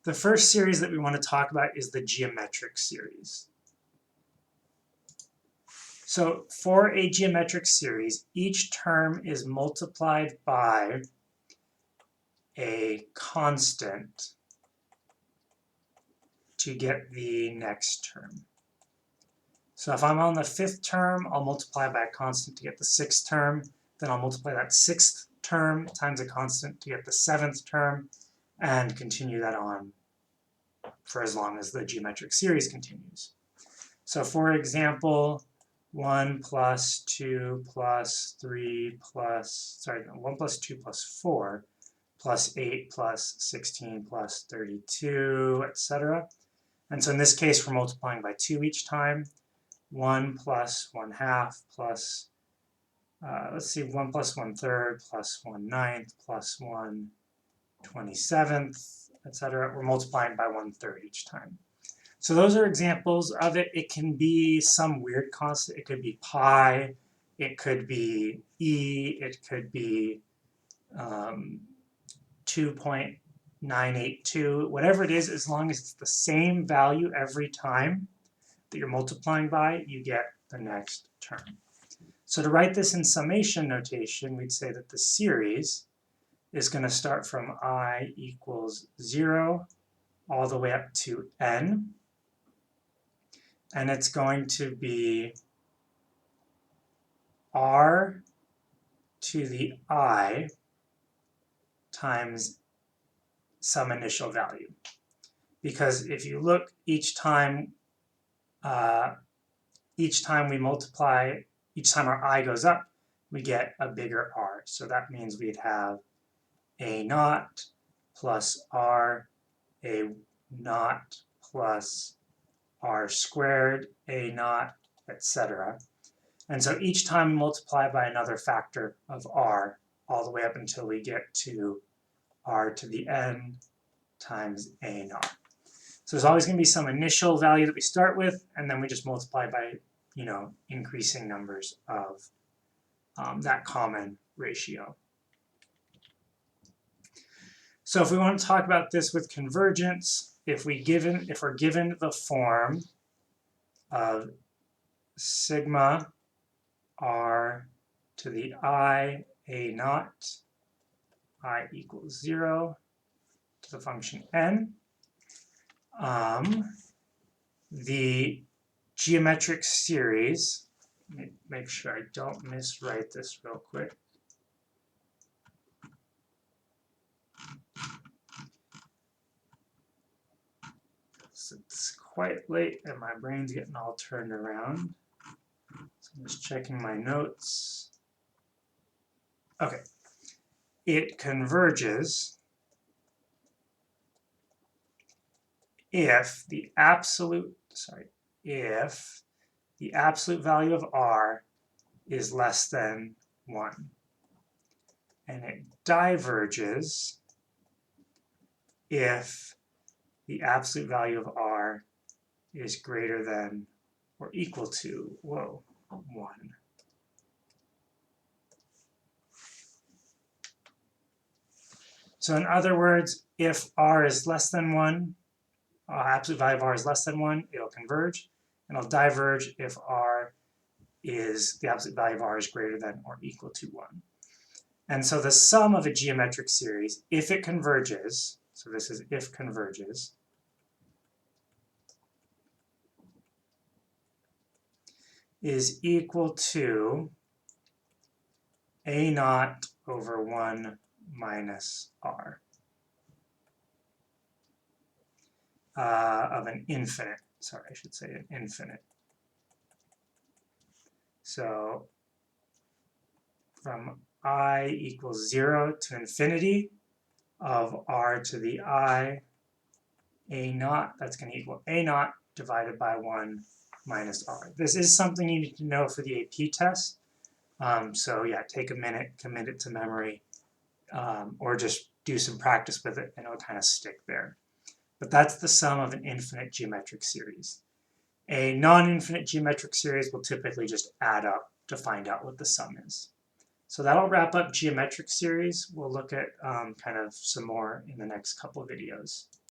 The first series that we want to talk about is the geometric series. So for a geometric series, each term is multiplied by a constant to get the next term. So if I'm on the fifth term, I'll multiply by a constant to get the sixth term. Then I'll multiply that sixth term times a constant to get the seventh term, and continue that on for as long as the geometric series continues. So for example, 1 plus 2 plus 3 plus, 1 plus 2 plus 4 plus 8 plus 16 plus 32, etc. And so in this case, we're multiplying by 2 each time. 1 plus 1/2 plus, let's see, 1 plus 1/3 plus 1/9 plus 1/27, etc. We're multiplying by 1/3 each time. So those are examples of it. It can be some weird constant. It could be pi, it could be e, it could be 2.982, whatever it is, as long as it's the same value every time that you're multiplying by, you get the next term. So to write this in summation notation, we'd say that the series is going to start from I equals 0 all the way up to n. And it's going to be r to the I times some initial value. Because if you look, each time we multiply, each time our I goes up, we get a bigger r. So that means we'd have a naught plus r, a naught plus r squared, a naught, etc. And so each time we multiply by another factor of r, all the way up until we get to r to the n times a naught. So there's always going to be some initial value that we start with, and then we just multiply by, increasing numbers of that common ratio. So if we want to talk about this with convergence, if we're given the form of sigma r to the I a naught, I equals 0 to the function n, the geometric series, let me make sure I don't miswrite this real quick. It's quite late and my brain's getting all turned around. So I'm just checking my notes. Okay. It converges if the absolute value of r is less than 1. And it diverges if the absolute value of r is greater than or equal to, 1. So in other words, if r is less than 1, absolute value of r is less than 1, it'll converge, and it'll diverge if the absolute value of r is greater than or equal to 1. And so the sum of a geometric series, if it converges, so this is if converges, is equal to a naught over 1 minus r of an infinite. Sorry, I should say an infinite. So from I equals 0 to infinity of r to the I a naught, that's going to equal a naught divided by 1 minus r. This is something you need to know for the AP test. So yeah, take a minute, commit it to memory, or just do some practice with it and it'll kind of stick there. But that's the sum of an infinite geometric series. A non-infinite geometric series will typically just add up to find out what the sum is. So that'll wrap up geometric series. We'll look at kind of some more in the next couple of videos.